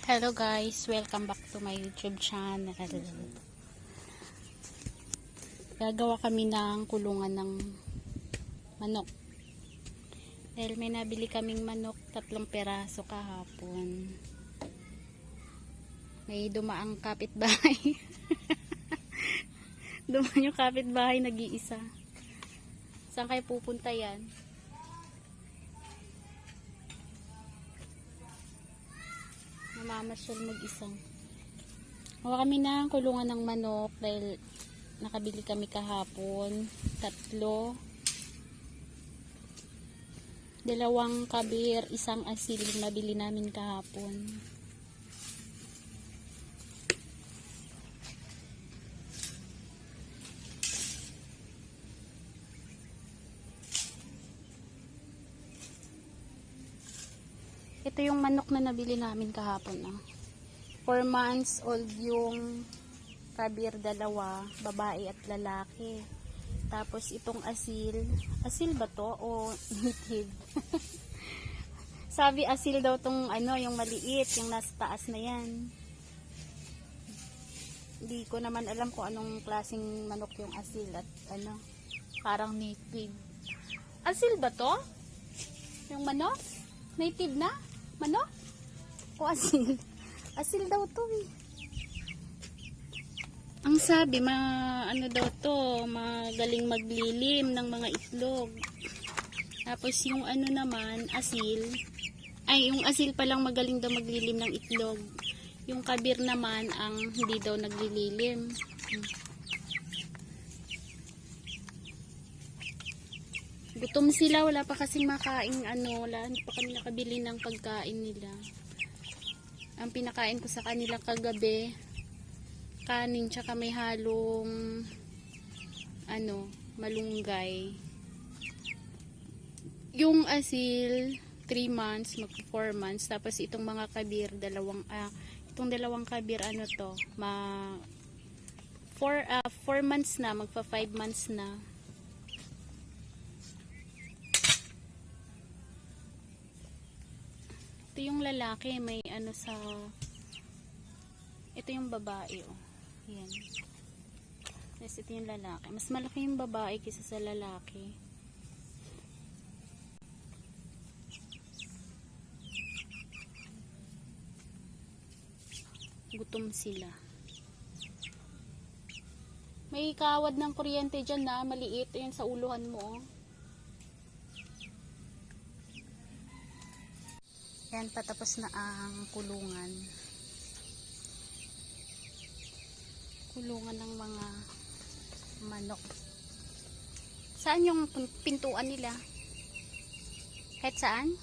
Hello guys, welcome back to my YouTube channel. Gagawa kami ng kulungan ng manok. Dahil may nabili kaming manok, 3 peraso kahapon. May dumaang kapitbahay. Dumaan yung kapitbahay, nag-iisa. Saan kayo pupunta yan? Namamasyal mag-isa. Hawa kami ng kulungan ng manok dahil nakabili kami kahapon. 3. 2 kabir, 1 asil yung nabili namin kahapon. Ito yung manok na nabili namin kahapon. 4 months old yung kabir, 2, babae at lalaki. Tapos itong asil. Asil ba to o native? Sabi asil daw tong yung maliit, yung nasa taas na yan. Hindi ko naman alam kung anong klaseng manok yung asil at parang native. Asil ba to? Yung manok? Native na? Manok? O asil? Asil daw to eh. Ang sabi, daw to, magaling maglilim ng mga itlog. Tapos yung naman, asil, yung asil pa lang magaling daw maglilim ng itlog. Yung kabir naman, ang hindi daw naglililim. Gutom sila, wala pa kasing makain, wala pa kami nakabili ng pagkain nila. Ang pinakain ko sa kanila kagabi, kanin tsaka may halong malunggay. Yung asil 3 months, mag 4 months, tapos itong mga kabir, itong 2 kabir 4 months na, magpa 5 months na. Ito yung lalaki, may ito yung babae, Yan. Yes, ito yung lalaki. Mas malaki yung babae kaysa sa lalaki. Gutom sila. May kawad ng kuryente dyan na maliit. Yan sa uluhan mo, Yan, patapos na ang kulungan. Kulungan ng mga manok. Saan yung pintuan nila? Kahit saan?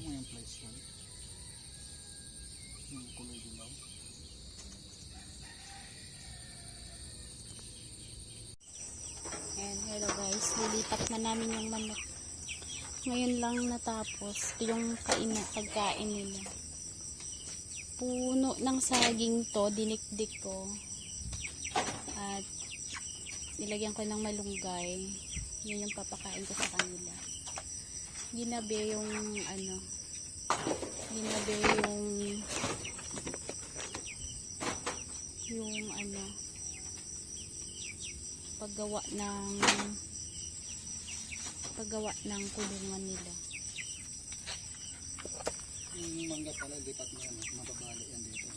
Yung place lang. Yung kulay dilaw. Ayan, hello guys. Lilipat na namin yung manok. Ngayon lang natapos. Ito yung pagkain nila. Puno ng saging to. Dinikdik ko. At nilagyan ko ng malunggay. Yun yung papakain ko sa kanila. Ginabi yung paggawa ng kulungan nila. Yung mangga pala, lipat mo yan. Mababali yan dito.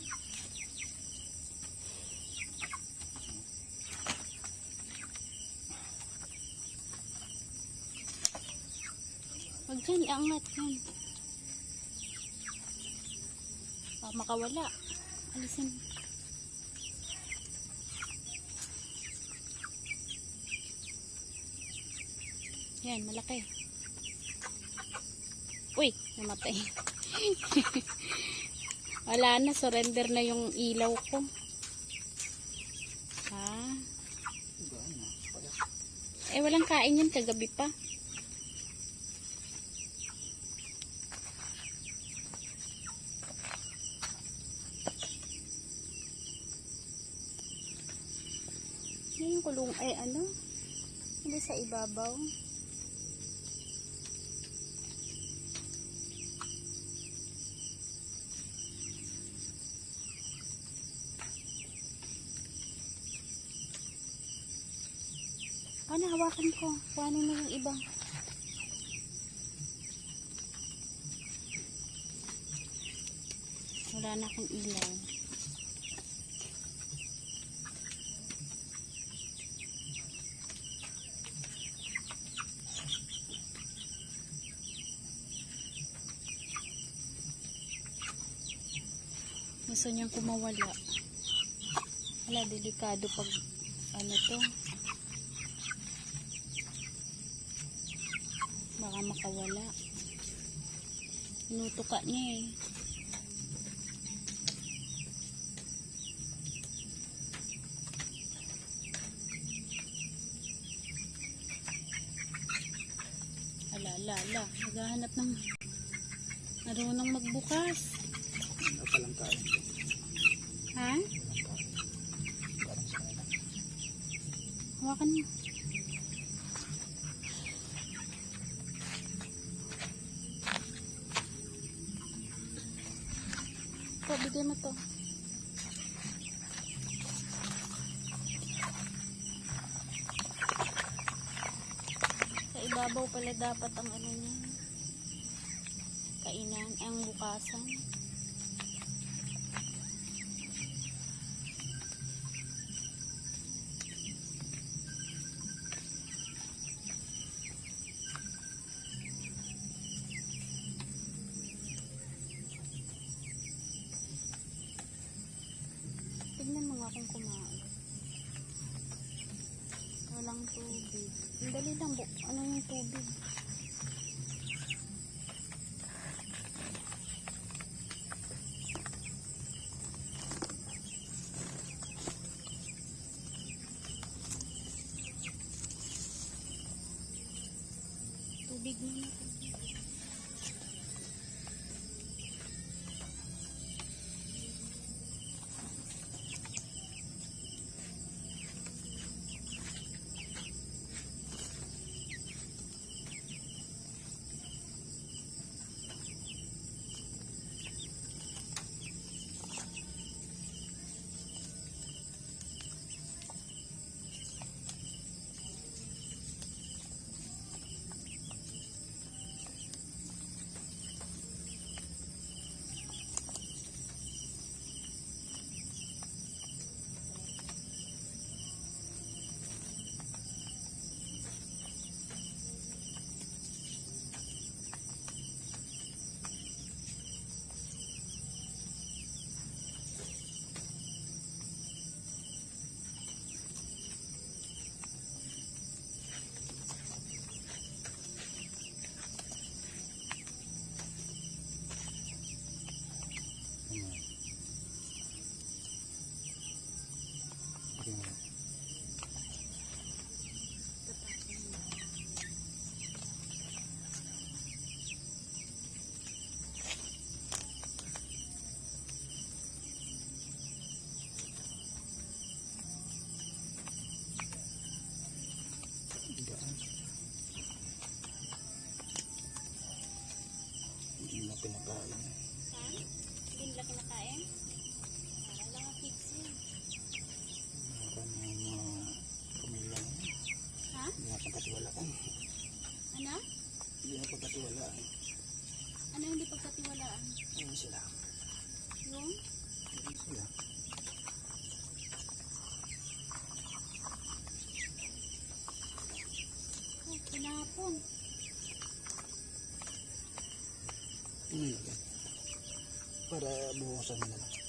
Wag dyan, iangat yan. Makawala. Alisin. Yan, malaki. Uy, namatay. Wala na, surrender na yung ilaw ko. Walang kain yan kagabi pa. Yung kulong, ay ano? Hindi sa ibabaw. Ano, hawakan ko. Kuhanin mo yung iba. Wala na akong ilaw. Gusto niyang kumawala. Wala, delikado pag ano to. Baka makawala. Inutuka niya eh. Ala. Naghahanap ng marunong magbukas. Ano palang kain? Ha? Parang sa kanila. Hawakan mo. Ito, bigay mo to. Sa ibabaw pala dapat ang ano niya. Kainan, ang bukasan. Tignan mo nga kung kumain. Walang tubig. Ang dali lang po. Ano yung tubig? Tubig muna. Tubig. Pinakain. Ha? Hindi nila kinakain? Para lang ang kids yun. Meron yung pamilya. Ha? Hindi na pagkatiwalaan. Ano? Hindi na pagkatiwalaan. Ano hindi pagkatiwalaan? Ano sila? Yung? Ano sila? Oh, pinapon. Ano yun? Para buhusan nila.